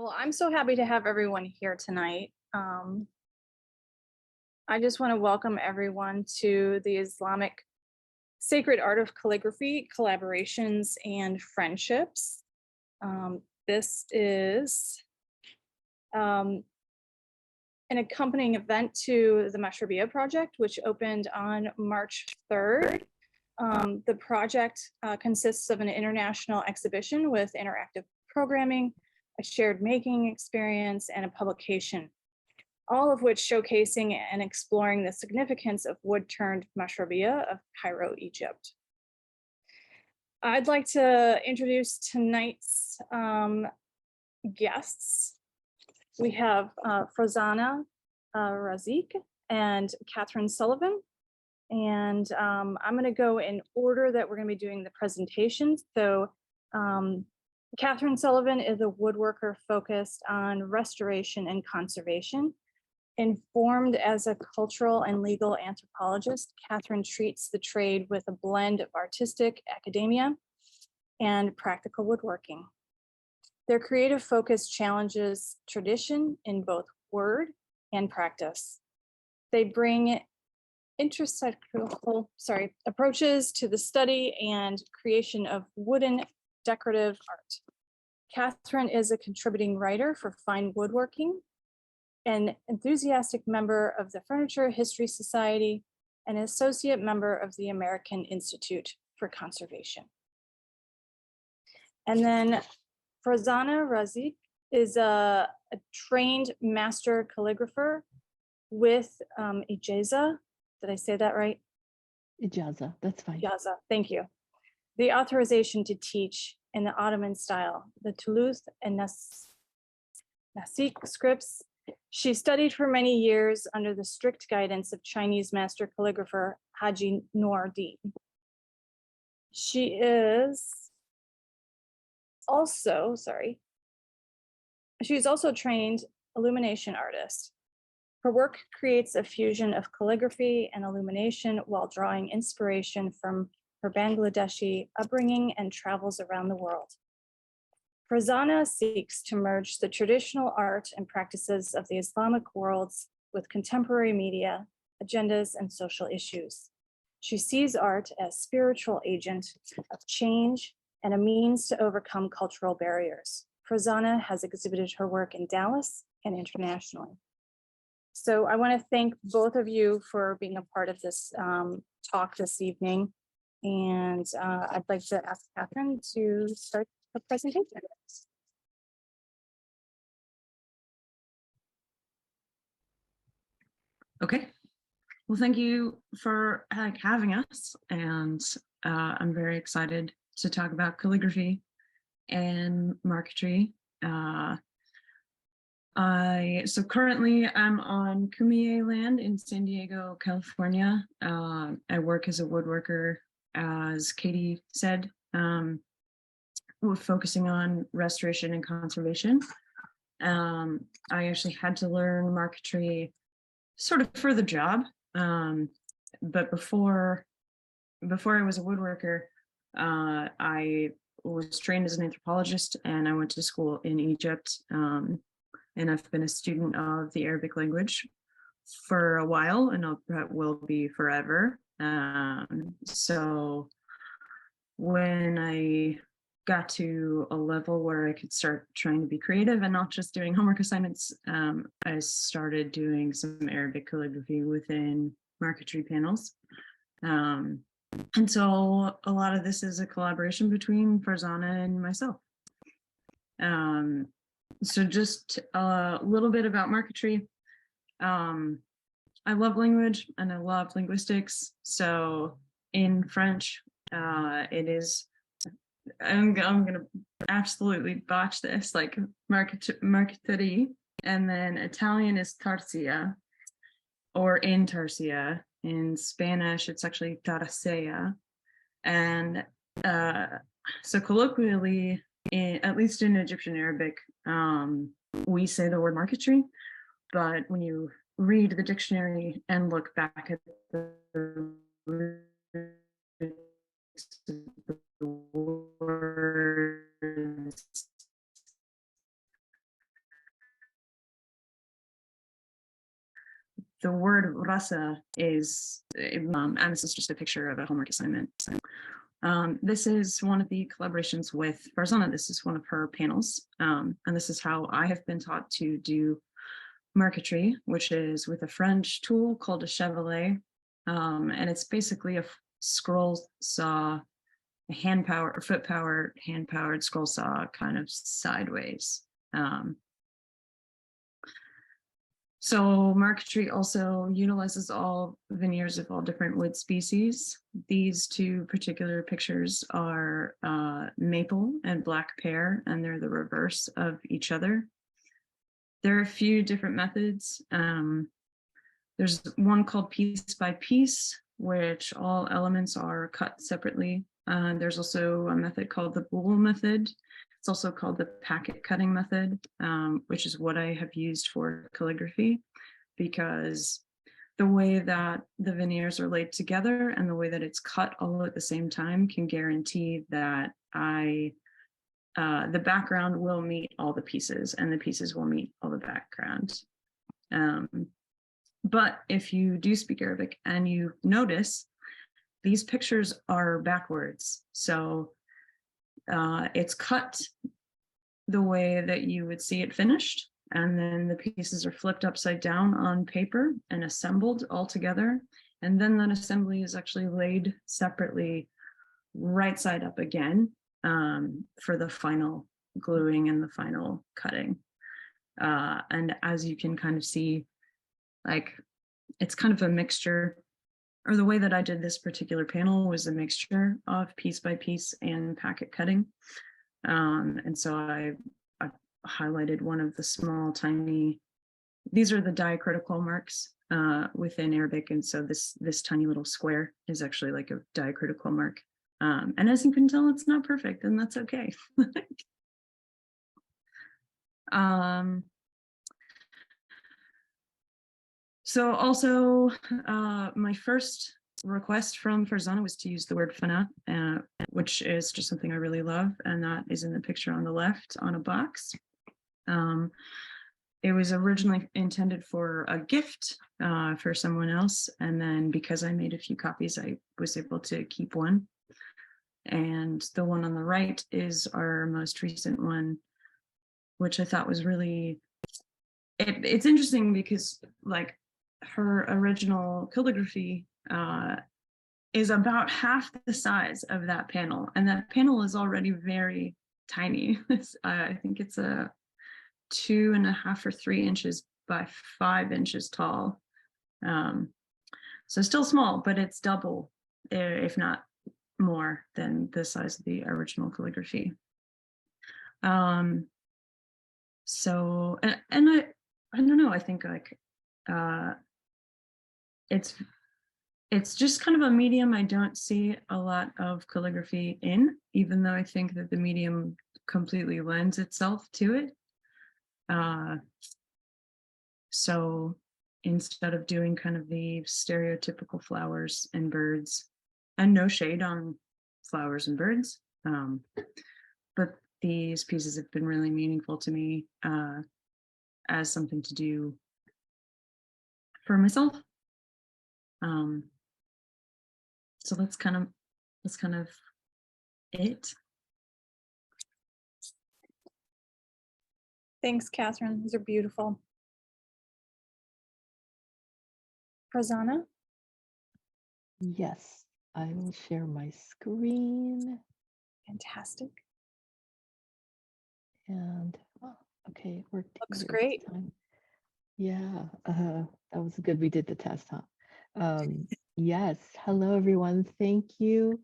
Well, I'm so happy to have everyone here tonight. I just want to welcome everyone to the Islamic Sacred Art of Calligraphy, Collaborations and Friendships. This is an accompanying event to the Mashrabiyah project, which opened on March 3rd. The project consists of an international exhibition with interactive programming, a shared making experience, and a publication, all of which showcasing and exploring the significance of wood-turned mashrabiyah of Cairo, Egypt. I'd like to introduce tonight's guests. We have Farzana Razzaque and Kathryn Sullivan. And I'm going to go in order that we're going to be doing the presentations. So Kathryn Sullivan is a woodworker focused on restoration and conservation. Informed as a cultural and legal anthropologist, Kathryn treats the trade with a blend of artistic academia and practical woodworking. Their creative focus challenges tradition in both word and practice. They bring intersectional approaches to the study and creation of wooden decorative art. Kathryn is a contributing writer for Fine Woodworking, an enthusiastic member of the Furniture History Society, and an associate member of the American Institute for Conservation. And then Farzana Razzaque is a trained master calligrapher with Ijaza. Did I say that right? Ijaza, that's fine. Ijaza, thank you. The authorization to teach in the Ottoman style, the Thuluth and Naskh scripts. She studied for many years under the strict guidance of Chinese master calligrapher Haji Noor Deen. She is also, she's also trained illumination artist. Her work creates a fusion of calligraphy and illumination while drawing inspiration from her Bangladeshi upbringing and travels around the world. Farzana seeks to merge the traditional art and practices of the Islamic worlds with contemporary media, agendas, and social issues. She sees art as spiritual agent of change and a means to overcome cultural barriers. Farzana has exhibited her work in Dallas and internationally. So I want to thank both of you for being a part of this talk this evening. And I'd like to ask Kathryn to start the presentation. Okay. Well, thank you for having us. And I'm very excited to talk about calligraphy and marquetry. So currently I'm on Kumeyaay land in San Diego, California. I work as a woodworker, as Katie said. We're focusing on restoration and conservation. I actually had to learn marquetry sort of for the job. But before I was a woodworker, I was trained as an anthropologist and I went to school in Egypt. And I've been a student of the Arabic language for a while, and that will be forever. So when I got to a level where I could start trying to be creative and not just doing homework assignments, I started doing some Arabic calligraphy within marquetry panels. And so a lot of this is a collaboration between Farzana and myself. So just a little bit about marquetry. I love language and I love linguistics. So in French, it is, I'm gonna absolutely botch this, like marqueterie, and then Italian is tarsia or intarsia. In Spanish, it's actually tarasea. And so colloquially, at least in Egyptian Arabic, we say the word marquetry, but when you read the dictionary and look back at the words, madrasa is, and this is just a picture of a homework assignment. This is one of the collaborations with Farzana. This is one of her panels. And this is how I have been taught to do marquetry, which is with a French tool called a chevalet. And it's basically a scroll saw, hand-powered scroll saw kind of sideways. So marquetry also utilizes all veneers of all different wood species. These two particular pictures are maple and black pear, and they're the reverse of each other. There are a few different methods. There's one called piece by piece, which all elements are cut separately. There's also a method called the boule method. It's also called the packet cutting method, which is what I have used for calligraphy, because the way that the veneers are laid together and the way that it's cut all at the same time can guarantee that the background will meet all the pieces and the pieces will meet all the background. But if you do speak Arabic and you notice, these pictures are backwards. So it's cut the way that you would see it finished, and then the pieces are flipped upside down on paper and assembled all together. And then that assembly is actually laid separately right side up again for the final gluing and the final cutting. And as you can kind of see, like, it's kind of a mixture, or the way that I did this particular panel was a mixture of piece by piece and packet cutting. And so I highlighted one of the small, tiny, these are the diacritical marks within Arabic. And so this tiny little square is actually like a diacritical mark. And as you can tell, it's not perfect, and that's okay. So also, my first request from Farzana was to use the word fana, which is just something I really love, and that is in the picture on the left on a box. It was originally intended for a gift for someone else, and then because I made a few copies, I was able to keep one. And the one on the right is our most recent one, which I thought was really, it's interesting because, like, her original calligraphy is about half the size of that panel, and that panel is already very tiny. I think it's a 2.5 or 3 inches by 5 inches tall. So still small, but it's double, if not more, than the size of the original calligraphy. So, and I don't know, I think, like, it's just kind of a medium I don't see a lot of calligraphy in, even though I think that the medium completely lends itself to it. So instead of doing kind of the stereotypical flowers and birds, and no shade on flowers and birds, but these pieces have been really meaningful to me as something to do for myself. So that's kind of it. Thanks, Kathryn. These are beautiful. Farzana? Yes, I will share my screen. Fantastic. And okay, it worked. Looks here great. this time. Yeah, that was good. We did the test, huh? Yes. Hello, everyone. Thank you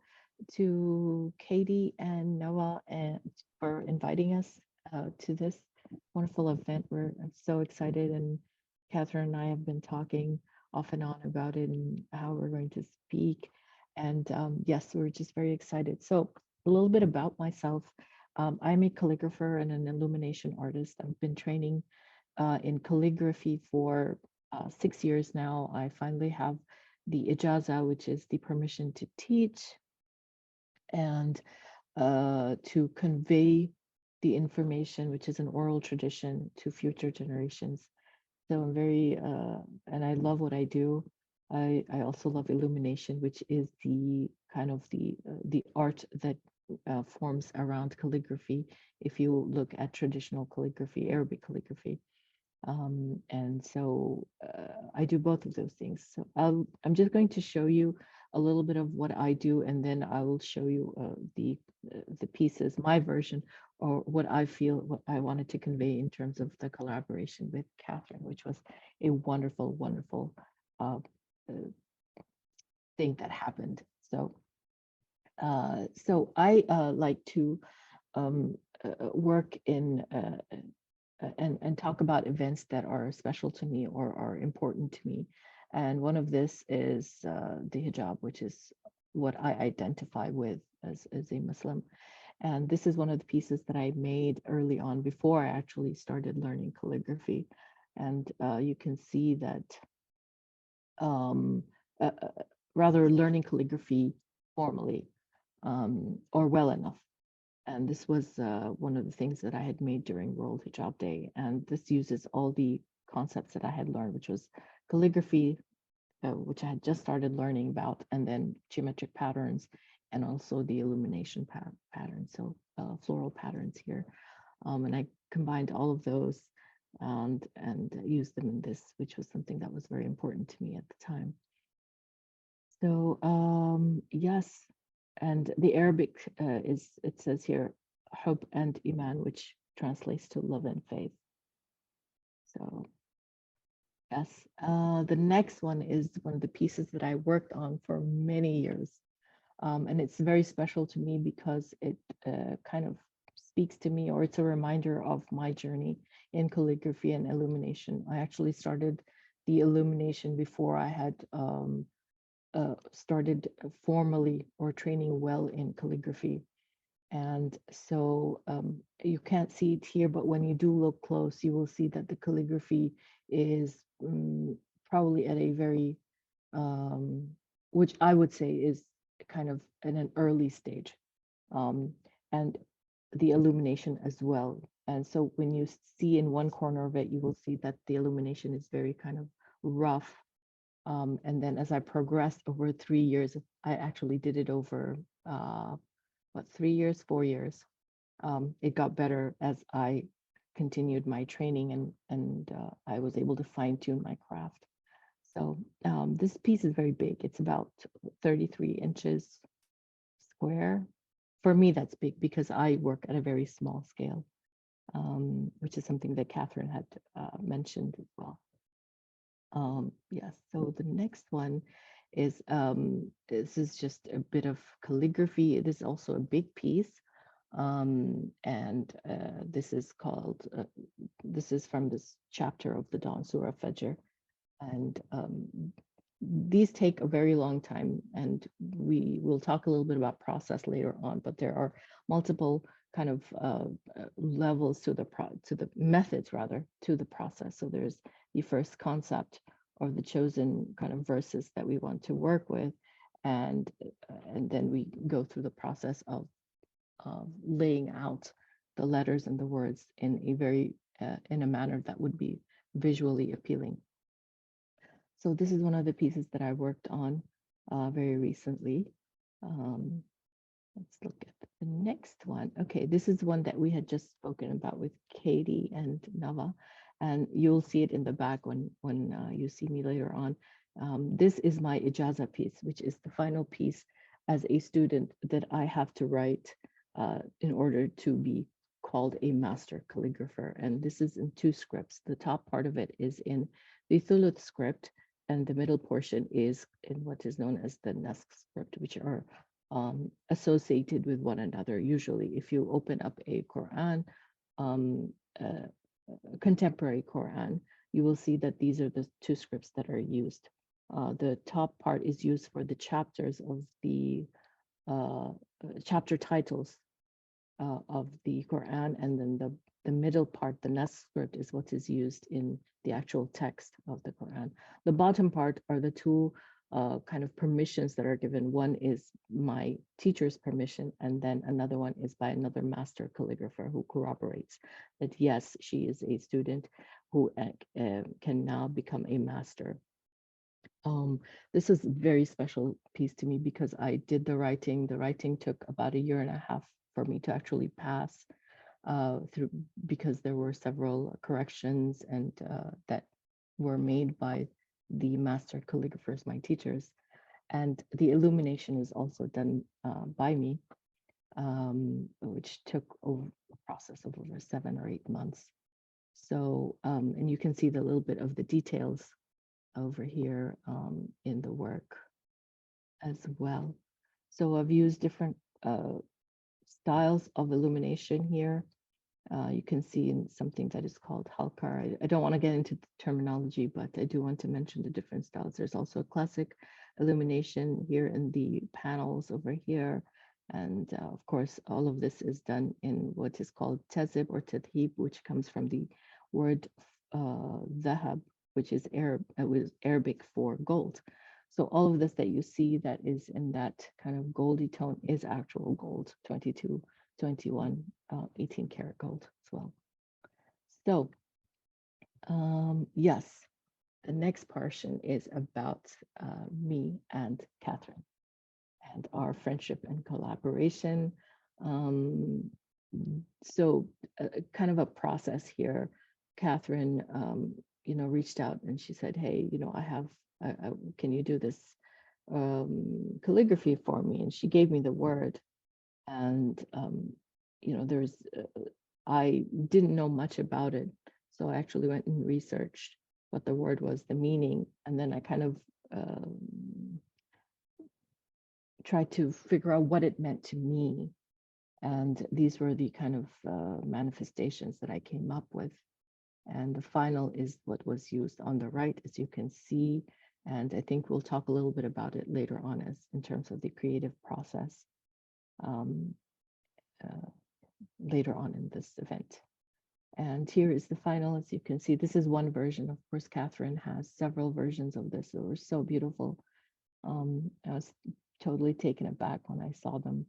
to Katie and Noah for inviting us to this wonderful event. We're so excited, and Kathryn and I have been talking off and on about it and how we're going to speak. And yes, we're just very excited. So a little bit about myself. I'm a calligrapher and an illumination artist. I've been training in calligraphy for 6 years now. I finally have the Ijaza, which is the permission to teach and to convey the information, which is an oral tradition, to future generations. So I'm very, and I love what I do. I also love illumination, which is the kind of the art that forms around calligraphy. If you look at traditional calligraphy, Arabic calligraphy, and so I do both of those things. So I'm just going to show you a little bit of what I do, and then I will show you the pieces, my version, or what I feel, what I wanted to convey in terms of the collaboration with Kathryn, which was a wonderful, wonderful uh, thing that happened. So I like to work in and talk about events that are special to me or are important to me. And one of this is the hijab, which is what I identify with as a Muslim. And this is one of the pieces that I made early on before I actually started learning calligraphy. And you can see that um, rather learning calligraphy formally or well enough. And this was one of the things that I had made during World Hijab Day. And this uses all the concepts that I had learned, which was calligraphy, which I had just started learning about, and then geometric patterns, and also the illumination pattern, so floral patterns here. And I combined all of those and used them in this, which was something that was very important to me at the time. So yes, and the Arabic it says here, hub and iman, which translates to love and faith. So yes, the next one is one of the pieces that I worked on for many years. And it's very special to me because it kind of speaks to me, or it's a reminder of my journey in calligraphy and illumination. I actually started the illumination before I had started formally or training well in calligraphy. And so you can't see it here, but when you do look close, you will see that the calligraphy is probably at a very, which I would say is kind of in an early stage, and the illumination as well. And so when you see in one corner of it, you will see that the illumination is very kind of rough. And then as I progressed over 3 years, I actually did it over 3 years, 4 years. It got better as I continued my training and I was able to fine tune my craft. So this piece is very big. It's about 33 inches square. For me, that's big because I work at a very small scale, which is something that Kathryn had mentioned as well. Yes, so the next one is this is just a bit of calligraphy. It is also a big piece. And this is called, this is from this chapter of the Dawn Surah Fajr. And these take a very long time, and we will talk a little bit about process later on, but there are multiple kind of levels to the methods rather to the process. So there's the first concept or the chosen kind of verses that we want to work with, and then we go through the process of laying out the letters and the words in a very in a manner that would be visually appealing. So this is one of the pieces that I worked on very recently. Let's look at the next one. Okay, this is one that we had just spoken about with Katie and Nava, and you'll see it in the back when you see me later on. This is my Ijaza piece, which is the final piece as a student that I have to write in order to be called a master calligrapher. And this is in 2 scripts. The top part of it is in the Thuluth script, and the middle portion is in what is known as the Naskh script, which are associated with one another. Usually, if you open up a Quran, contemporary Quran, you will see that these are the 2 scripts that are used. The top part is used for the chapters of the chapter titles of the Quran, and then the middle part, the Naskh script, is what is used in the actual text of the Quran. The bottom part are the 2 kind of permissions that are given. One is my teacher's permission, and then another one is by another master calligrapher who corroborates that yes, she is a student who can now become a master. This is a very special piece to me because I did the writing. The writing took about 1.5 years for me to actually pass through, because there were several corrections and that were made by the master calligraphers, my teachers. And the illumination is also done by me, which took over a process of over 7 or 8 months. So, and you can see the little bit of the details over here in the work as well. So I've used different styles of illumination here. You can see in something that is called halkar. I don't want to get into the terminology, but I do want to mention the different styles. There's also a classic illumination here in the panels over here. And of course, all of this is done in what is called tazib or tadhib, which comes from the word zahab, which is Arabic for gold. So all of this that you see that is in that kind of goldy tone is actual gold, 22, 21, 18 karat gold as well. So yes, the next portion is about me and Kathryn and our friendship and collaboration. So kind of a process here. Kathryn, reached out and she said, hey, can you do this calligraphy for me? And she gave me the word. And, I didn't know much about it. So I actually went and researched what the word was, the meaning. And then I kind of tried to figure out what it meant to me. And these were the kind of manifestations that I came up with. And the final is what was used on the right, as you can see. And I think we'll talk a little bit about it later on as in terms of the creative process later on in this event. And here is the final. As you can see, this is one version. Of course, Kathryn has several versions of this that were so beautiful. I was totally taken aback when I saw them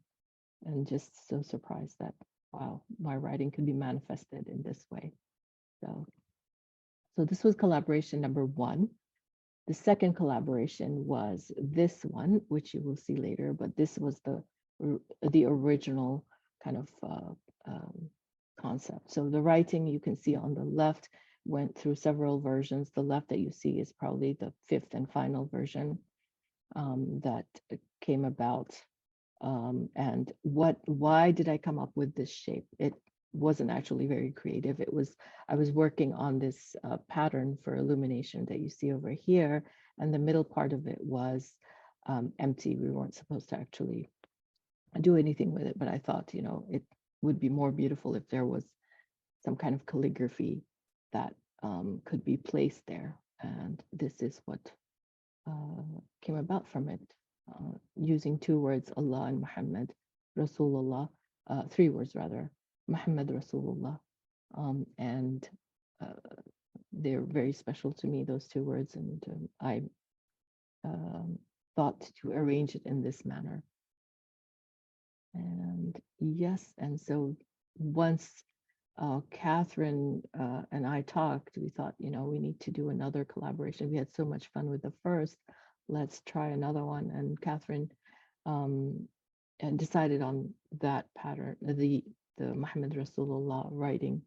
and just so surprised that, wow, my writing could be manifested in this way. So this was collaboration number 1. The second collaboration was this one, which you will see later, but this was the original kind of concept. So the writing you can see on the left went through several versions. The left that you see is probably the 5th and final version that came about. And why did I come up with this shape? It wasn't actually very creative. I was working on this pattern for illumination that you see over here, and the middle part of it was empty. We weren't supposed to actually do anything with it, but I thought, it would be more beautiful if there was some kind of calligraphy that could be placed there. And this is what came about from it, using 2 words, Allah and Muhammad, Rasulullah, 3 words rather, Muhammad Rasulullah. And they're very special to me, those 2 words. And I thought to arrange it in this manner. And yes, and so once Kathryn and I talked, we thought, we need to do another collaboration. We had so much fun with the first, let's try another one. And Kathryn and decided on that pattern, the Muhammad Rasulullah writing,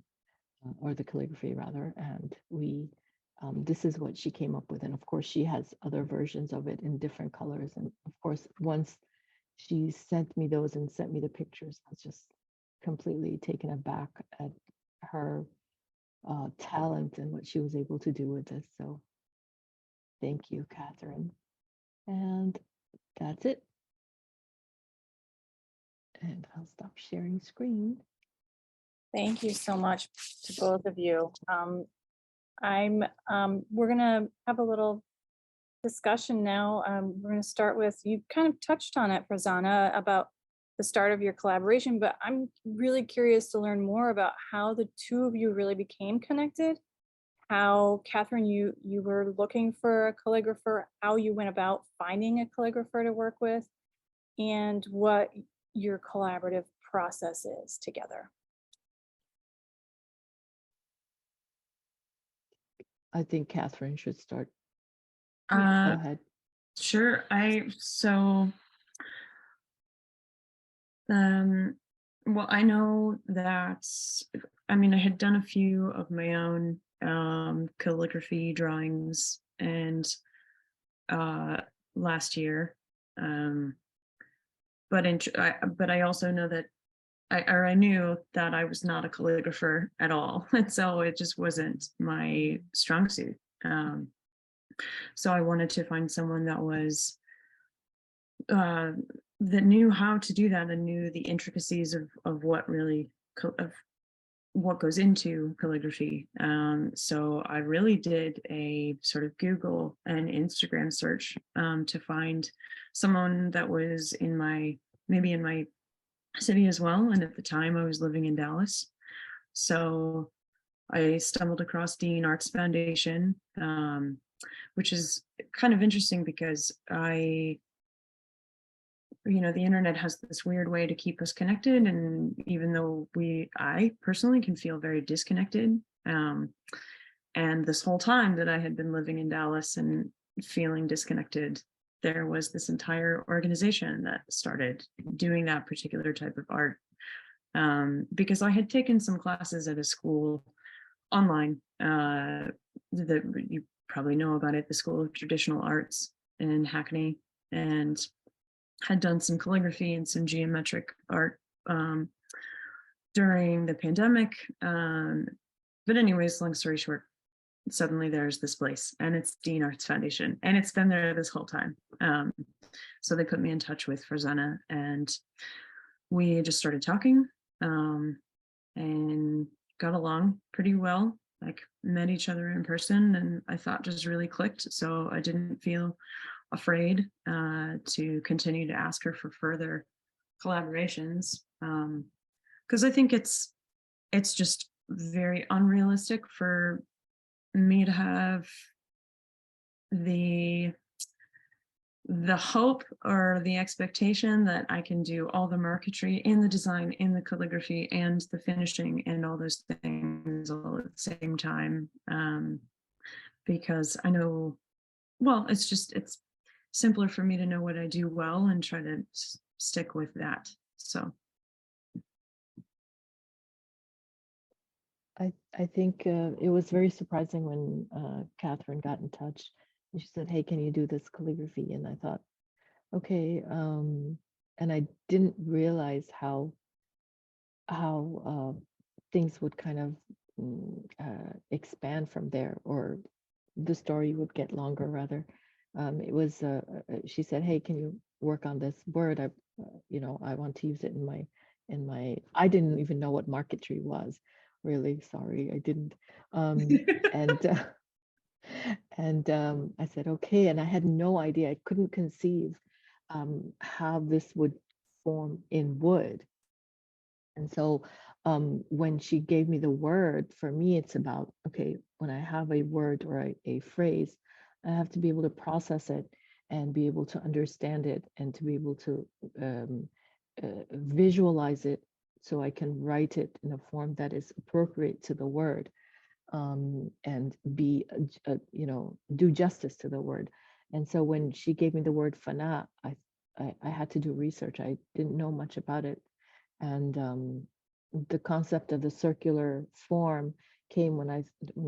or the calligraphy rather. And this is what she came up with. And of course, she has other versions of it in different colors. And of course, once she sent me those and sent me the pictures, I was just completely taken aback at her talent and what she was able to do with this. So thank you, Kathryn. And that's it. And I'll stop sharing screen. Thank you so much to both of you. We're gonna have a little discussion now. We're gonna start with, you kind of touched on it, Farzana, about the start of your collaboration, but I'm really curious to learn more about how the 2 of you really became connected. How, Kathryn, you were looking for a calligrapher, how you went about finding a calligrapher to work with, and what your collaborative process is together. I think Kathryn should start. Go Uh, ahead. sure. Well, I know that, I mean, I had done a few of my own calligraphy drawings and last year. But I also know that I knew that I was not a calligrapher at all. And so it just wasn't my strong suit. So I wanted to find someone that was uh, that knew how to do that and knew the intricacies of what really of what goes into calligraphy. So I really did a sort of Google and Instagram search to find someone that was maybe in my city as well. And at the time I was living in Dallas. So I stumbled across Deen Arts Foundation, which is kind of interesting because the internet has this weird way to keep us connected. And even though I personally can feel very disconnected. And this whole time that I had been living in Dallas and feeling disconnected, there was this entire organization that started doing that particular type of art. Because I had taken some classes at a school online that you probably know about it, the School of Traditional Arts in Hackney, and had done some calligraphy and some geometric art during the pandemic. But anyways, long story short, suddenly there's this place and it's Deen Arts Foundation and it's been there this whole time. So they put me in touch with Farzana and we just started talking and got along pretty well, like met each other in person, and I thought just really clicked. So I didn't feel afraid to continue to ask her for further collaborations, because I think it's just very unrealistic for me to have the hope or the expectation that I can do all the marquetry in the design, in the calligraphy, and the finishing, and all those things all at the same time. Because I know, well, it's simpler for me to know what I do well and try to stick with that. So I think it was very surprising when Kathryn got in touch and she said, "Hey, can you do this calligraphy?" And I thought, okay, and I didn't realize how things would kind of expand from there, or the story would get longer rather. It was she said, "Hey, can you work on this word? I want to use it in my I didn't even know what marquetry was. Really sorry, I didn't. And I said, okay, and I had no idea. I couldn't conceive how this would form in wood. And so when she gave me the word, for me, it's about, okay, when I have a word or a phrase, I have to be able to process it and be able to understand it and to be able to visualize it so I can write it in a form that is appropriate to the word, and be, do justice to the word. And so when she gave me the word fana, I had to do research. I didn't know much about it. And the concept of the circular form came when I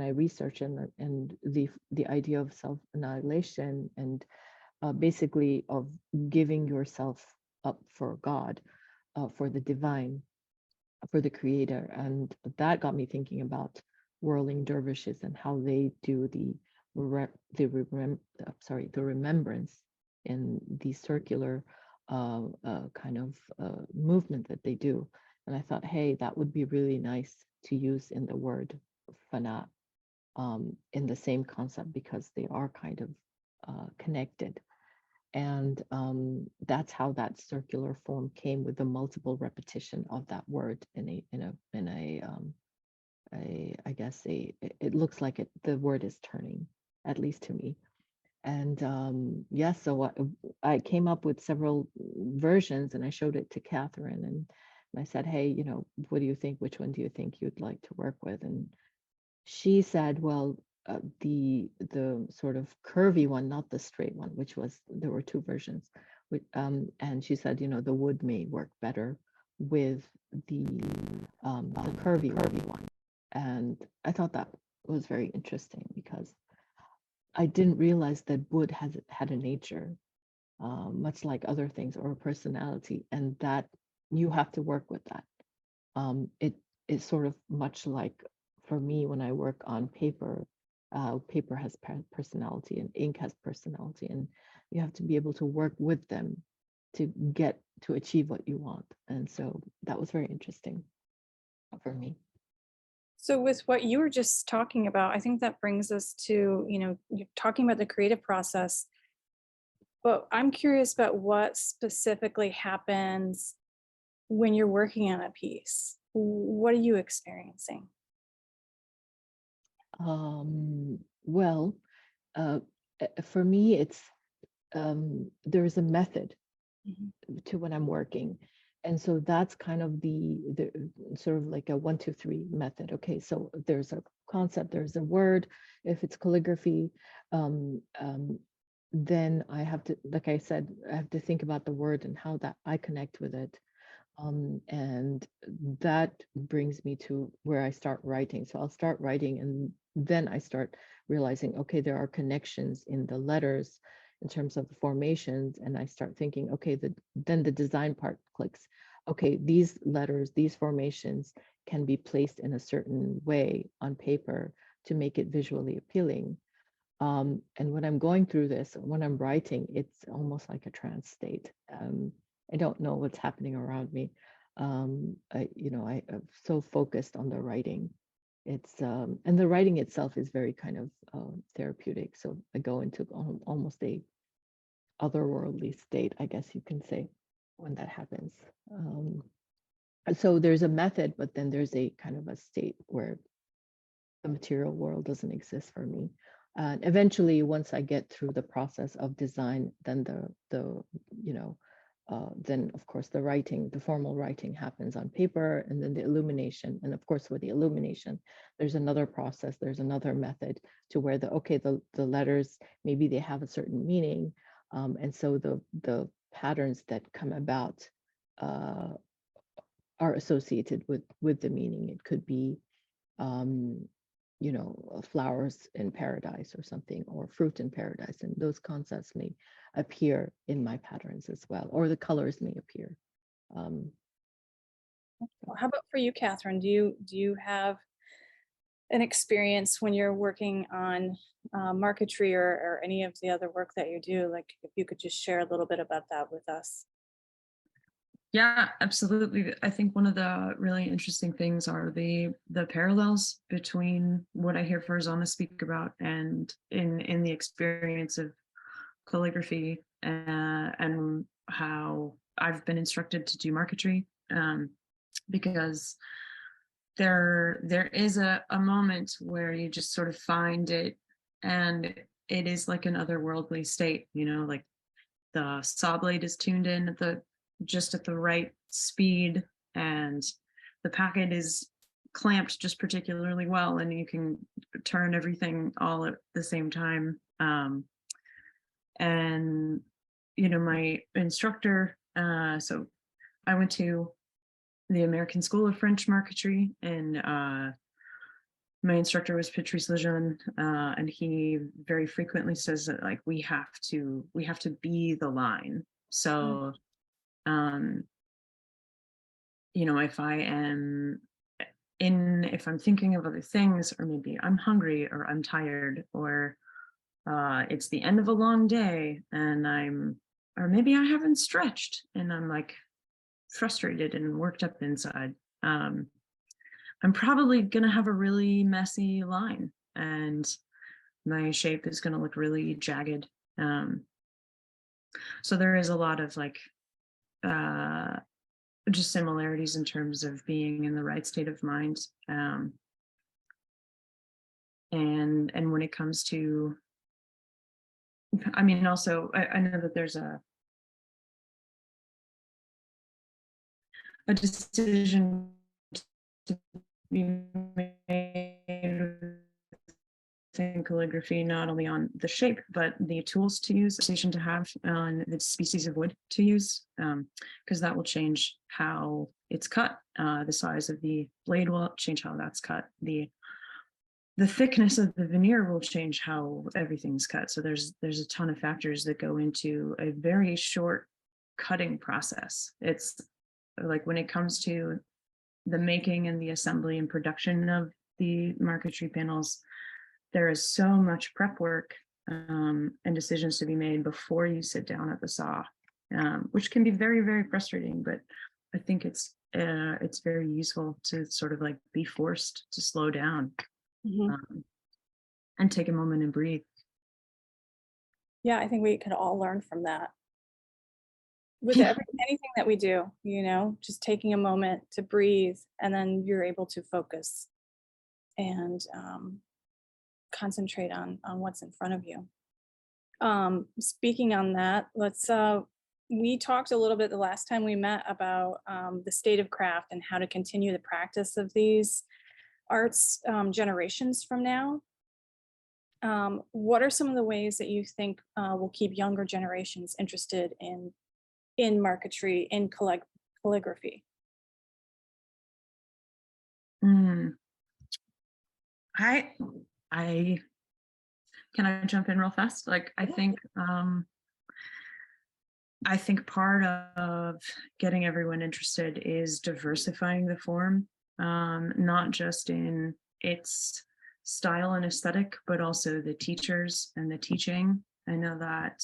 researched, and the idea of self-annihilation, and basically of giving yourself up for God, for the divine, for the creator. And that got me thinking about whirling dervishes and how they do the remembrance in the circular kind of movement that they do. And I thought, hey, that would be really nice to use in the word fana, in the same concept, because they are kind of connected. And that's how that circular form came, with the multiple repetition of that word I guess it looks like the word is turning, at least to me. And yes, so I came up with several versions and I showed it to Kathryn, and I said, hey, what do you think? Which one do you think you'd like to work with? And she said, well, the sort of curvy one, not the straight one, which was, there were two versions. And she said, you know, the wood may work better with the curvy one. And I thought that was very interesting because I didn't realize that wood had a nature, much like other things, or a personality, and that you have to work with that. It is sort of much like, for me, when I work on paper, paper has personality and ink has personality, and you have to be able to work with them to get to achieve what you want. And so that was very interesting for me. So with what you were just talking about, I think that brings us to, you know, you're talking about the creative process, but I'm curious about what specifically happens when you're working on a piece. What are you experiencing? Well, for me, it's there is a method Mhm. to when I'm working. And so that's kind of the sort of like a 1, 2, 3 method. Okay, so there's a concept, there's a word. If it's calligraphy, then I have to, like I said, I have to think about the word and how that I connect with it. And that brings me to where I start writing. So I'll start writing, and then I start realizing, okay, there are connections in the letters in terms of the formations, and I start thinking, okay, then the design part clicks. Okay, these letters, these formations can be placed in a certain way on paper to make it visually appealing. And when I'm going through this, when I'm writing, it's almost like a trance state. I don't know what's happening around me. I'm so focused on the writing. And the writing itself is very kind of therapeutic. So I go into almost a otherworldly state, I guess you can say, when that happens. So there's a method, but then there's a kind of a state where the material world doesn't exist for me. And eventually, once I get through the process of design, then then of course the writing, the formal writing happens on paper, and then the illumination. And of course, with the illumination, there's another process, there's another method to where the letters, maybe they have a certain meaning. And so the patterns that come about are associated with the meaning. It could be flowers in paradise or something, or fruit in paradise. And those concepts may appear in my patterns as well, or the colors may appear. Well, how about for you, Kathryn? Do you have an experience when you're working on marquetry or any of the other work that you do? Like, if you could just share a little bit about that with us. Yeah, absolutely. I think one of the really interesting things are the parallels between what I hear Farzana speak about and in the experience of calligraphy, and how I've been instructed to do marquetry, because there is a moment where you just sort of find it, and it is like an otherworldly state, like the saw blade is tuned in just at the right speed, and the packet is clamped just particularly well, and you can turn everything all at the same time. And my instructor, so I went to the American School of French Marquetry, and my instructor was Patrice Lejeune, and he very frequently says that, like, we have to be the line. So if I'm thinking of other things, or maybe I'm hungry, or I'm tired, or it's the end of a long day, and or maybe I haven't stretched and I'm like frustrated and worked up inside, I'm probably going to have a really messy line, and my shape is going to look really jagged. So there is a lot of like just similarities in terms of being in the right state of mind. And when it comes to, I mean, also, I know that there's a decision to be made within calligraphy, not only on the shape, but the tools to use, the station to have, and the species of wood to use, because that will change how it's cut. The size of the blade will change how that's cut. The thickness of the veneer will change how everything's cut. So there's a ton of factors that go into a very short cutting process. It's like when it comes to the making and the assembly and production of the marquetry panels, there is so much prep work and decisions to be made before you sit down at the saw, which can be very, very frustrating. But I think it's very useful to sort of like be forced to slow down and take a moment and breathe. Yeah, I think we could all learn from that. With anything that we do, you know, just taking a moment to breathe, and then you're able to focus and concentrate on what's in front of you. Speaking on that, we talked a little bit the last time we met about the state of craft and how to continue the practice of these arts generations from now. What are some of the ways that you think will keep younger generations interested in marquetry, in calligraphy? I can I jump in real fast? Like, I think part of getting everyone interested is diversifying the form, not just in its style and aesthetic, but also the teachers and the teaching. I know that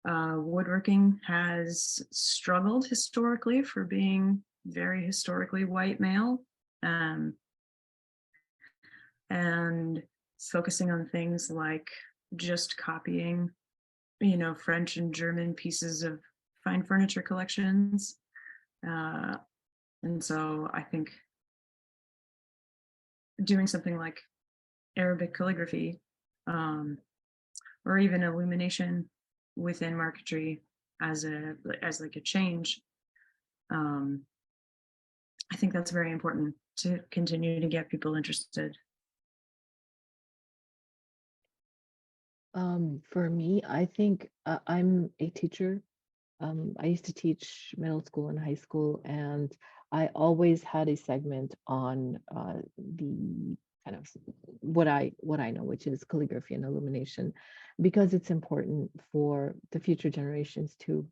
woodworking has struggled historically for being very historically white male, and focusing on things like just copying, you know, French and German pieces of fine furniture collections. And so I think doing something like Arabic calligraphy, or even illumination within marquetry as like a change, I think that's very important to continue to get people interested. For me, I think I'm a teacher. I used to teach middle school and high school, and I always had a segment on the kind of what I know, which is calligraphy and illumination, because it's important for the future generations to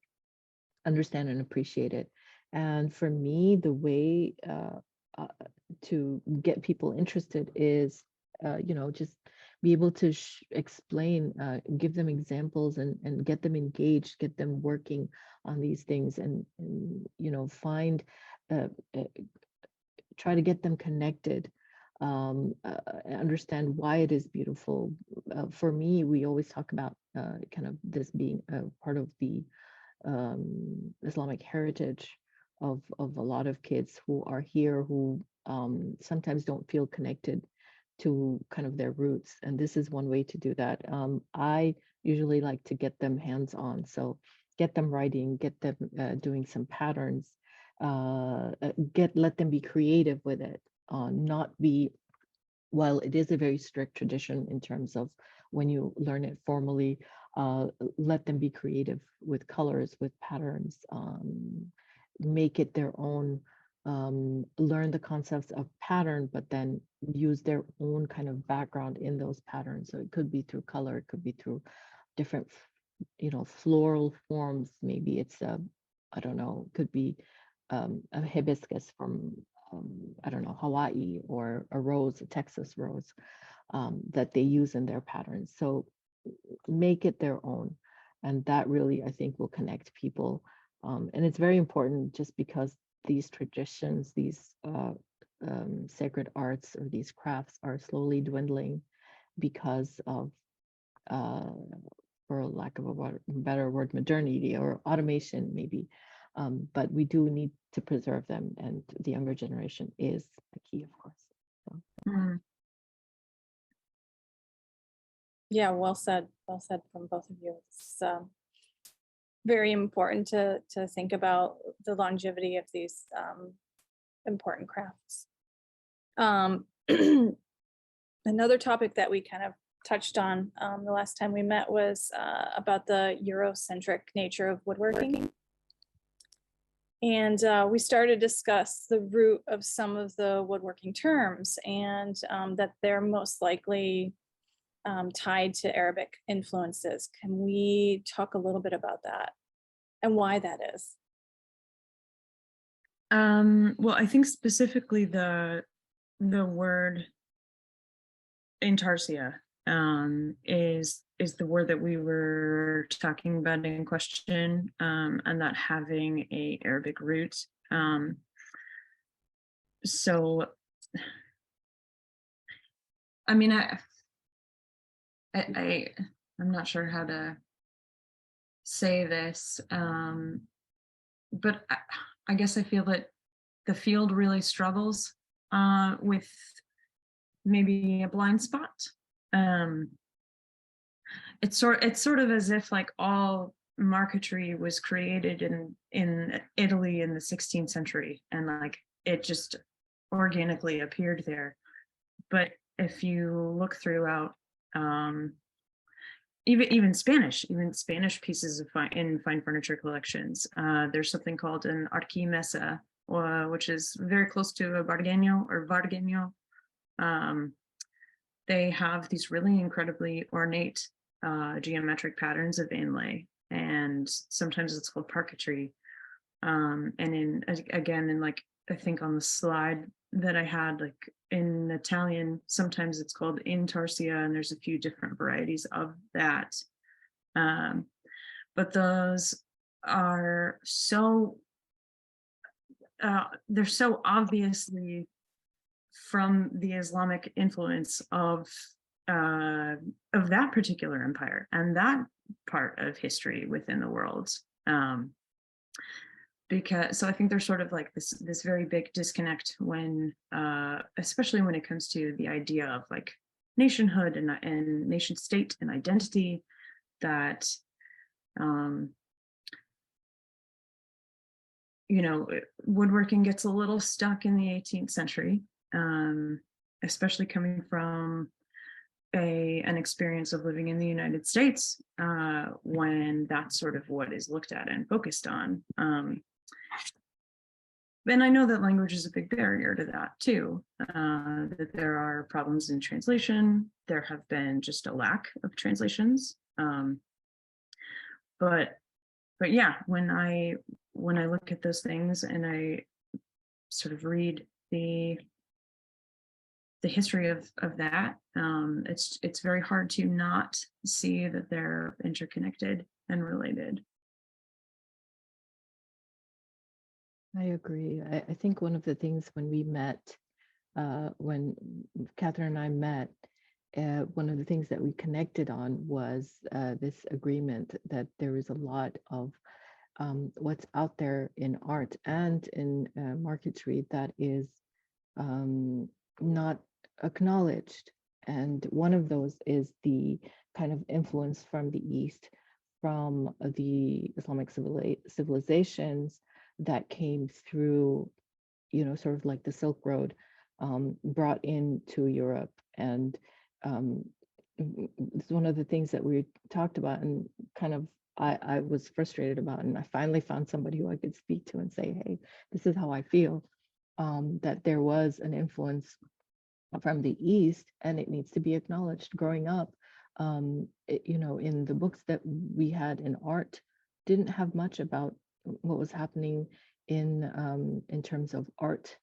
understand and appreciate it. And for me, the way to get people interested is, you know, just be able to explain, give them examples, and get them engaged, get them working on these things, and you know, try to get them connected, understand why it is beautiful. For me, we always talk about kind of this being a part of the Islamic heritage of a lot of kids who are here, who sometimes don't feel connected to kind of their roots. And this is one way to do that. I usually like to get them hands-on. So get them writing, get them doing some patterns, let them be creative with it, not be, while it is a very strict tradition in terms of when you learn it formally, let them be creative with colors, with patterns, make it their own, learn the concepts of pattern, but then use their own kind of background in those patterns. So it could be through color, it could be through different, you know, floral forms. Maybe it's I don't know, could be a hibiscus from I don't know, Hawaii, or a rose, a Texas rose, that they use in their patterns. So make it their own. And that really, I think, will connect people. And it's very important, just because these traditions, these sacred arts, or these crafts, are slowly dwindling because of, for lack of a better word, modernity or automation, maybe. But we do need to preserve them, and the younger generation is the key, of course. So. Yeah, well said from both of you. It's very important to think about the longevity of these important crafts. Another topic that we kind of touched on the last time we met was about the Eurocentric nature of woodworking. And we started to discuss the root of some of the woodworking terms, and that they're most likely tied to Arabic influences. Can we talk a little bit about that and why that is? Well, I think specifically the word intarsia is the word that we were talking about in question, and that having a Arabic root. So, I mean, I'm not sure how to say this, but I guess I feel that the field really struggles with maybe a blind spot. It's sort of as if like all marquetry was created in Italy in the 16th century, and like it just organically appeared there. But if you look throughout, even Spanish pieces of in fine furniture collections, there's something called an arquimesa, which is very close to a bargueño or vargueño. They have these really incredibly ornate geometric patterns of inlay, and sometimes it's called parquetry. And in like I think on the slide that I had, like in Italian, sometimes it's called intarsia, and there's a few different varieties of that. But those are so they're so obviously from the Islamic influence of that particular empire and that part of history within the world. So I think there's sort of like this very big disconnect when, especially when it comes to the idea of like nationhood and nation state and identity, that woodworking gets a little stuck in the 18th century, especially coming from an experience of living in the United States, when that's sort of what is looked at and focused on. And I know that language is a big barrier to that too, that there are problems in translation. There have been just a lack of translations. But yeah, when I look at those things and I sort of read the history of that, it's very hard to not see that they're interconnected and related. I agree. I think one of the things when we met, when Kathryn and I met, one of the things that we connected on was this agreement that there is a lot of what's out there in art and in marquetry that is not acknowledged. And one of those is the kind of influence from the East, from the Islamic civilizations that came through, sort of like the Silk Road, brought into Europe. And it's one of the things that we talked about, and kind of I was frustrated about, and I finally found somebody who I could speak to and say, hey, this is how I feel, that there was an influence from the East, and it needs to be acknowledged. Growing up, in the books that we had in art, didn't have much about what was happening in terms of art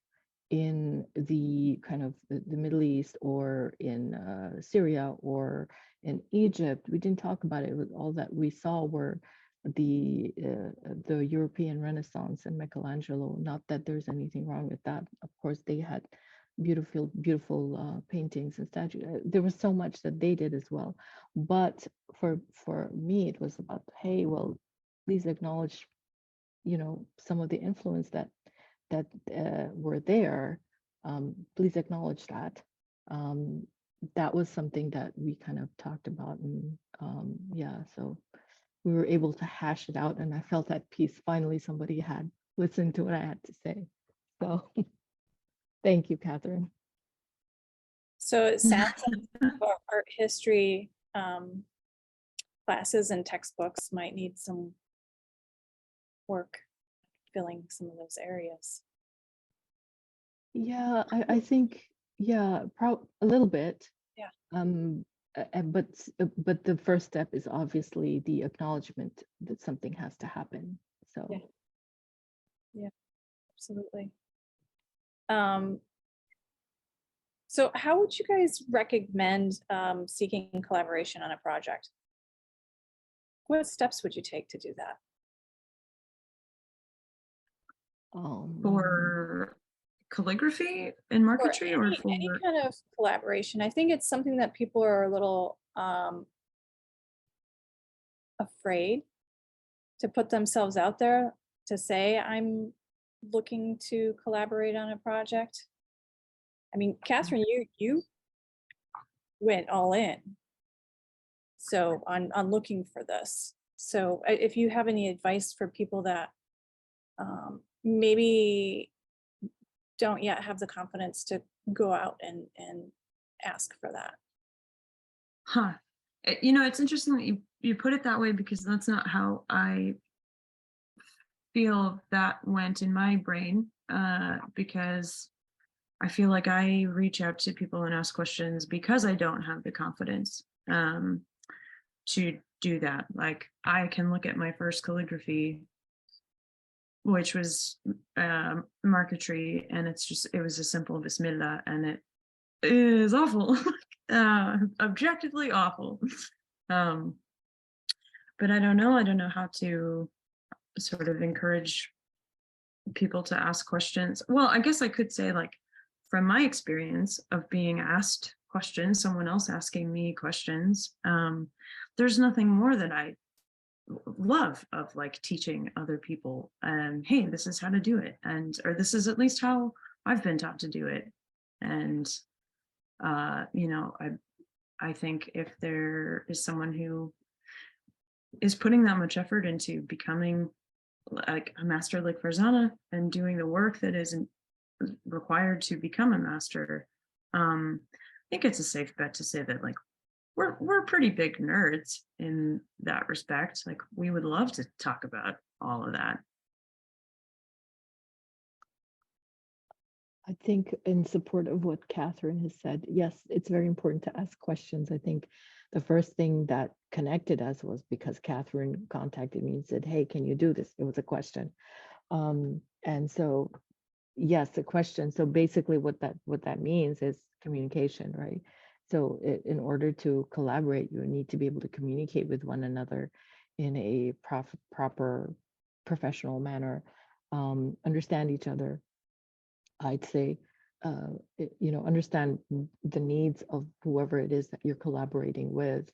in the kind of the Middle East, or in Syria, or in Egypt. We didn't talk about it. It was all that we saw were the European Renaissance and Michelangelo. Not that there's anything wrong with that. Of course, they had beautiful paintings and statues. There was so much that they did as well. But for me, it was about, hey, well, please acknowledge, some of the influence that were there. Please acknowledge that. That was something that we kind of talked about, and yeah, so we were able to hash it out, and I felt at peace. Finally, somebody had listened to what I had to say. So thank you, Kathryn. So it sounds like our art history classes and textbooks might need some work filling some of those areas. Yeah, I think, yeah, a little bit. Yeah. But the first step is obviously the acknowledgement that something has to happen. So Yeah. Yeah, absolutely. So how would you guys recommend seeking collaboration on a project? What steps would you take to do that? For calligraphy and marquetry, or Any for kind of collaboration. I think it's something that people are a little afraid to put themselves out there to say, I'm looking to collaborate on a project. I mean, Kathryn, you went all in. So on looking for this. So if you have any advice for people that maybe don't yet have the confidence to go out and ask for that. You know, it's interesting that you put it that way, because that's not how I feel that went in my brain, because I feel like I reach out to people and ask questions because I don't have the confidence to do that. Like, I can look at my first calligraphy, which was marquetry, and it was a simple Bismillah, and it is awful, objectively awful. But I don't know how to sort of encourage people to ask questions. Well, I guess I could say, like, from my experience of being asked questions, someone else asking me questions, there's nothing more that I love of like teaching other people, and hey, this is how to do it, and or this is at least how I've been taught to do it. And you know, I think if there is someone who is putting that much effort into becoming like a master like Farzana and doing the work that is required to become a master, I think it's a safe bet to say that, like, we're pretty big nerds in that respect. Like, we would love to talk about all of that. I think in support of what Kathryn has said, yes, it's very important to ask questions. I think the first thing that connected us was because Kathryn contacted me and said, hey, can you do this? It was a question. And so, yes, a question. So basically what that means is communication, right? So in order to collaborate, you need to be able to communicate with one another in a proper professional manner, understand each other. I'd say, you know, understand the needs of whoever it is that you're collaborating with,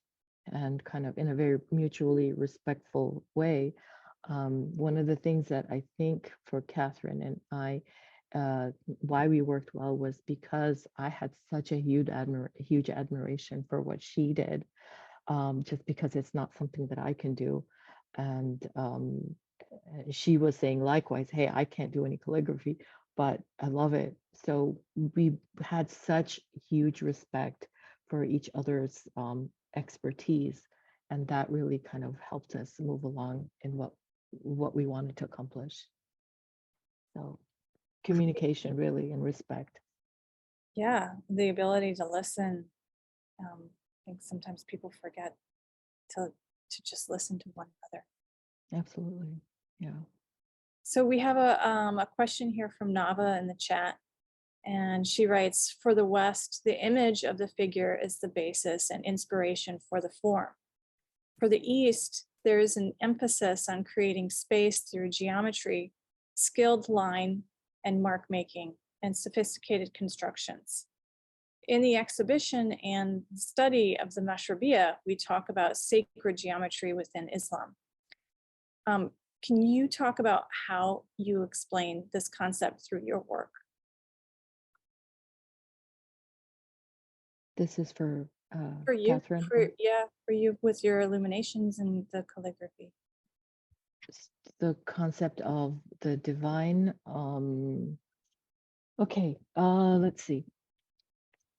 and kind of in a very mutually respectful way. One of the things that I think for Kathryn and I, why we worked well was because I had such a huge admiration for what she did, just because it's not something that I can do. And she was saying likewise, hey, I can't do any calligraphy, but I love it. So we had such huge respect for each other's expertise, and that really kind of helped us move along in what we wanted to accomplish. So communication, really, and respect. Yeah, the ability to listen. I think sometimes people forget to just listen to one another. Absolutely. Yeah. So we have a question here from Nava in the chat, and she writes, for the West, the image of the figure is the basis and inspiration for the form. For the East, there is an emphasis on creating space through geometry, skilled line and mark making, and sophisticated constructions. In the exhibition and study of the Mashrabiyah, we talk about sacred geometry within Islam. Can you talk about how you explain this concept through your work? This is for you, Kathryn. for you with your illuminations and the calligraphy. The concept of the divine. Okay, let's see.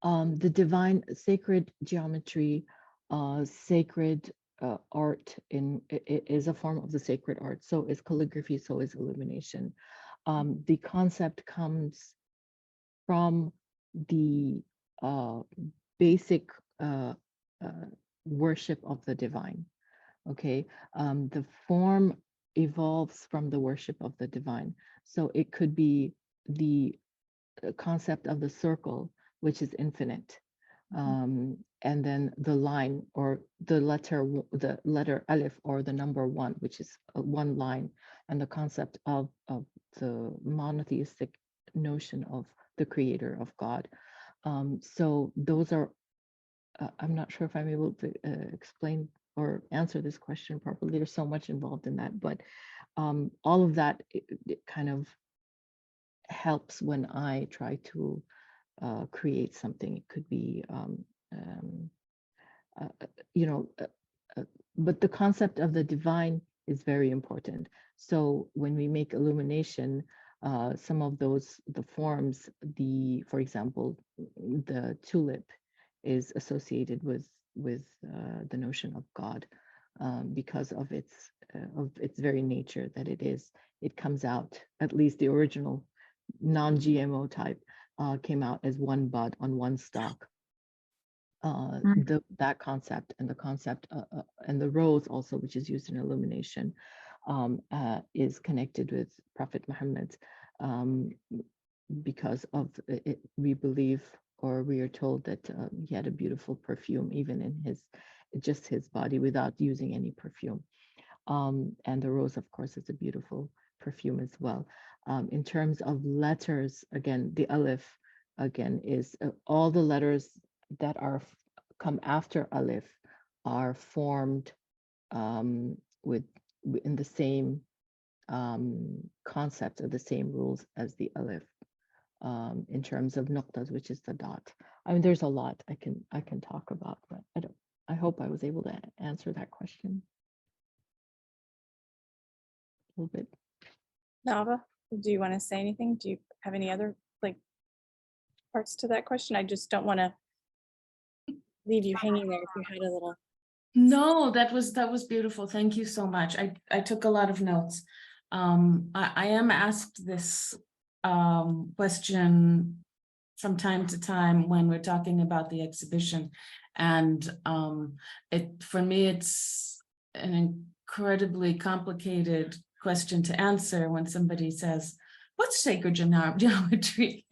The divine sacred geometry, sacred art is a form of the sacred art. So is calligraphy, so is illumination. The concept comes from the basic worship of the divine. Okay, the form evolves from the worship of the divine. So it could be the concept of the circle, which is infinite. And then the line or the letter Aleph or the number one, which is one line, and the concept of the monotheistic notion of the creator of God. So those are, I'm not sure if I'm able to explain or answer this question properly. There's so much involved in that, but all of that it kind of helps when I try to create something. It could be, you know, but the concept of the divine is very important. So when we make illumination, some of those, the forms, for example, the tulip is associated with the notion of God because of its very nature that it is. It comes out, at least the original non-GMO type came out as one bud on one stalk. That concept and the concept and the rose also, which is used in illumination, is connected with Prophet Muhammad because of it. We believe, or we are told, that he had a beautiful perfume even in just his body without using any perfume. And the rose, of course, is a beautiful perfume as well. In terms of letters, again, the Aleph, again, is all the letters that come after Aleph are formed in the same concept or the same rules as the Aleph in terms of nuqtas, which is the dot. I mean, there's a lot I can talk about, but I hope I was able to answer that question a little bit. Nava, do you want to say anything? Do you have any other parts to that question? I just don't want to leave you hanging there if you had a little. No, that was beautiful. Thank you so much. I took a lot of notes. I am asked this question from time to time when we're talking about the exhibition, and for me it's an incredibly complicated question to answer when somebody says, "What's sacred geometry?"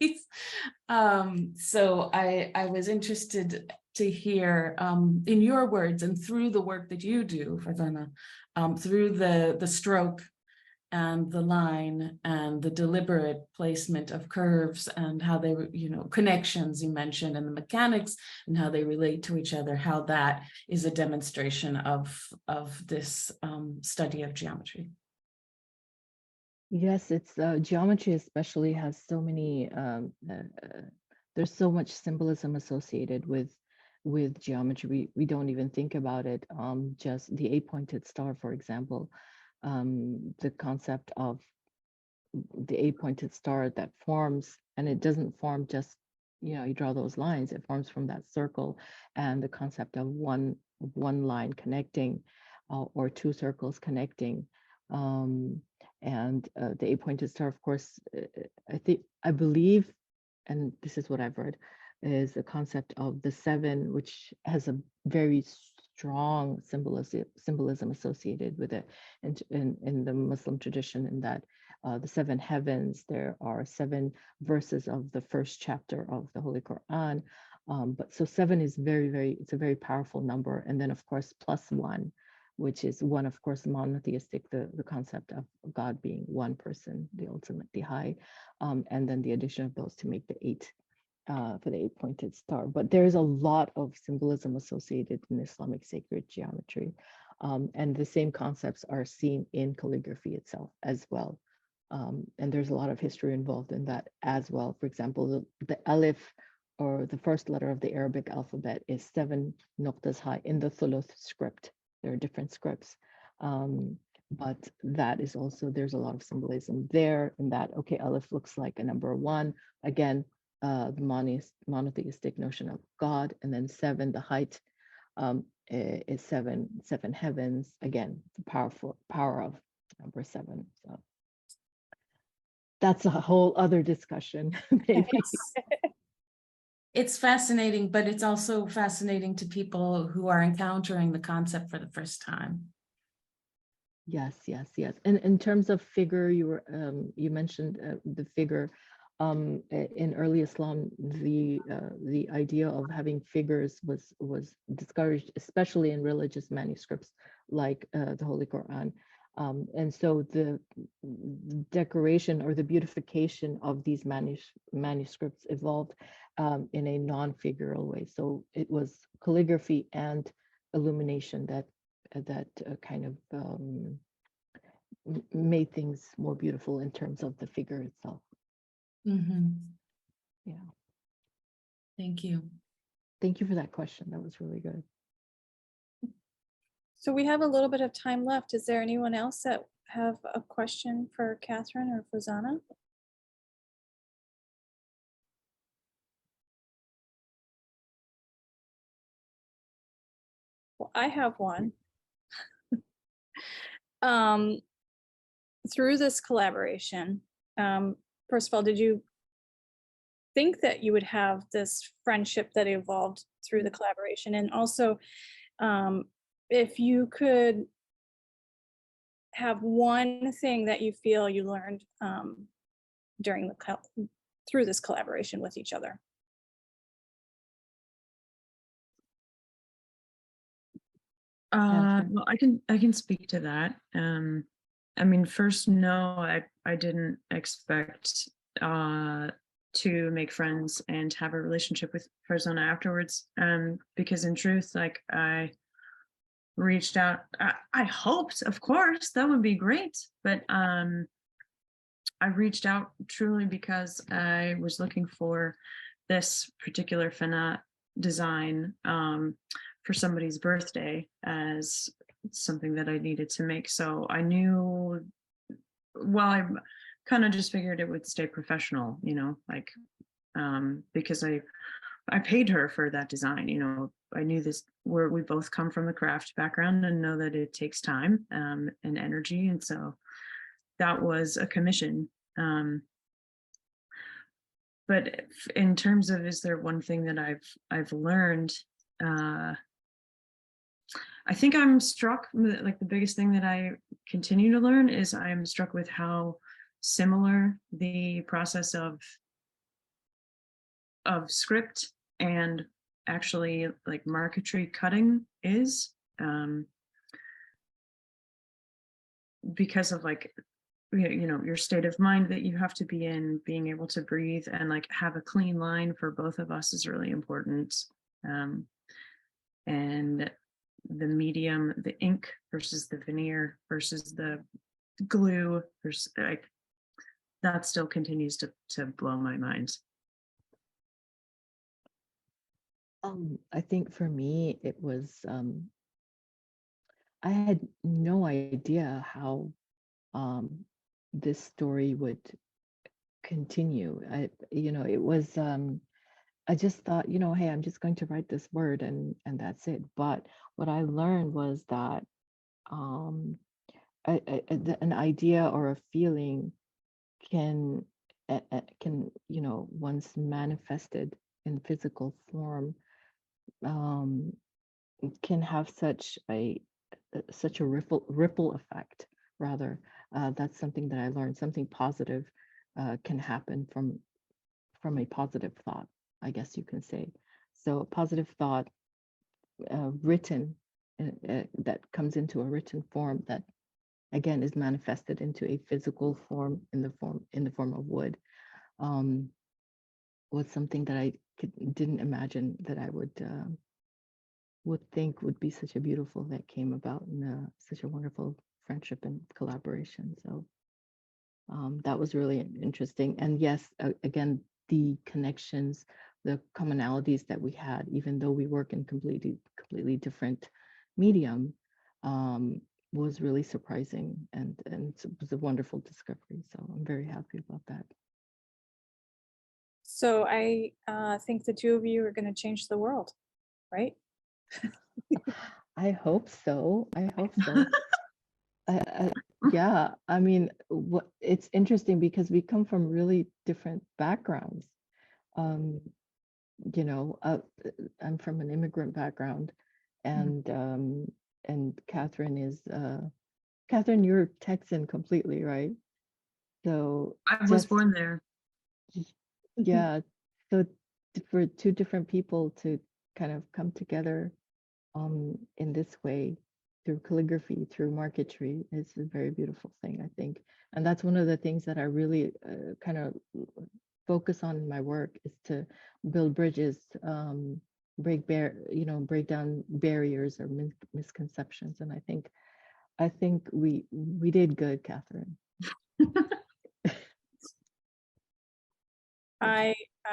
So I was interested to hear in your words and through the work that you do, Farzana, through the stroke and the line and the deliberate placement of curves and how they, connections you mentioned and the mechanics and how they relate to each other, how that is a demonstration of this study of geometry. Yes, it's geometry especially has so many, there's so much symbolism associated with geometry. We don't even think about it. Just the 8-pointed star, for example, the concept of the 8-pointed star that forms, and it doesn't form just, you draw those lines, it forms from that circle, and the concept of one line connecting or two circles connecting. And the 8-pointed star, of course, I believe, and this is what I've read, is the concept of the 7, which has a very strong symbolism associated with it in the Muslim tradition, in that the 7 heavens, there are 7 verses of the first chapter of the Holy Quran. But so 7 is it's a very powerful number. And then of course, +1, which is one, of course, monotheistic, the concept of God being one person, the ultimate, the high, and then the addition of those to make the 8 for the 8-pointed star. But there is a lot of symbolism associated in Islamic sacred geometry. And the same concepts are seen in calligraphy itself as well. And there's a lot of history involved in that as well. For example, the Aleph, or the first letter of the Arabic alphabet, is 7 nuqtas high in the Thuluth script. There are different scripts, but that is also, there's a lot of symbolism there in that, okay, Aleph looks like a number 1. Again, the monotheistic notion of God, and then 7, the height, is seven heavens. Again, the power of number 7. So that's a whole other discussion, maybe. It's fascinating, but it's also fascinating to people who are encountering the concept for the first time. Yes, yes, yes. And in terms of figure, you mentioned the figure. In early Islam, the idea of having figures was discouraged, especially in religious manuscripts like the Holy Quran. And so the decoration or the beautification of these manuscripts evolved in a non-figural way. So it was calligraphy and illumination that kind of made things more beautiful in terms of the figure itself. Yeah. Thank you. Thank you for that question. That was really good. So we have a little bit of time left. Is there anyone else that have a question for Kathryn or Farzana? Well, I have one. Through this collaboration, first of all, did you think that you would have this friendship that evolved through the collaboration? And also, if you could have one thing that you feel you learned during through this collaboration with each other. Well, I can speak to that. I mean, first, no, I didn't expect to make friends and have a relationship with Farzana afterwards. Because in truth, like I reached out, I hoped, of course, that would be great, but I reached out truly because I was looking for this particular Fana design for somebody's birthday as something that I needed to make. So I knew, well, I kind of just figured it would stay professional, you know, like because I paid her for that design, you know. I knew this, we both come from the craft background and know that it takes time and energy. And so that was a commission. But in terms of, is there one thing that I've learned? I think I'm struck, like the biggest thing that I continue to learn is I'm struck with how similar the process of script and actually like marquetry cutting is, because of like, you know, your state of mind that you have to be in, being able to breathe and like have a clean line for both of us is really important. And the medium, the ink versus the veneer versus the glue, versus, like, that still continues to blow my mind. I think for me, it was, I had no idea how this story would continue. You know, it was, I just thought, you know, hey, I'm just going to write this word and that's it. But what I learned was that an idea or a feeling can, you know, once manifested in physical form, can have such a ripple effect, rather. That's something that I learned. Something positive can happen from a positive thought, I guess you can say. So a positive thought written, that comes into a written form, that again is manifested into a physical form in the form of wood, was something that I didn't imagine that I would think would be such a beautiful, that came about in such a wonderful friendship and collaboration. So that was really interesting. And yes, again, the connections, the commonalities that we had, even though we work in completely different medium, was really surprising, and it was a wonderful discovery. So I'm very happy about that. So I think the two of you are going to change the world, right? I hope so. I hope so. Yeah, I mean, it's interesting because we come from really different backgrounds. Um, you know, I'm from an immigrant background, and Kathryn is Kathryn, you're Texan completely, right? So I was just born there. yeah, so for two different people to kind of come together in this way through calligraphy, through marquetry, is a very beautiful thing, I think. And that's one of the things that I really kind of focus on in my work, is to build bridges, break down barriers or misconceptions. And I think we did good, Kathryn.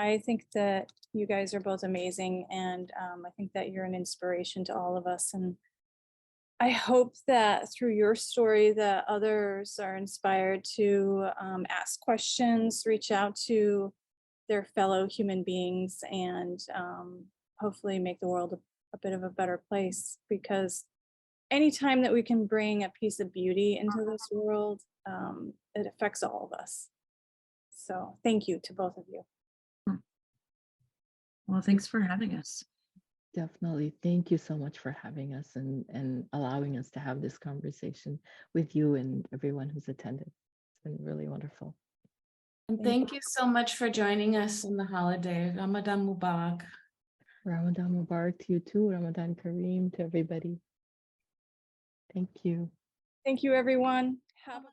I think that you guys are both amazing, and I think that you're an inspiration to all of us. And I hope that through your story that others are inspired to ask questions, reach out to their fellow human beings, and hopefully make the world a bit of a better place. Because anytime that we can bring a piece of beauty into this world, it affects all of us. So thank you to both of you. Well, thanks for having us. Definitely. Thank you so much for having us and allowing us to have this conversation with you and everyone who's attended. It's been really wonderful. And thank you so much for joining us on the holiday. Ramadan Mubarak. Ramadan Mubarak to you too. Ramadan Kareem to everybody. Thank you. Thank you, everyone. Have a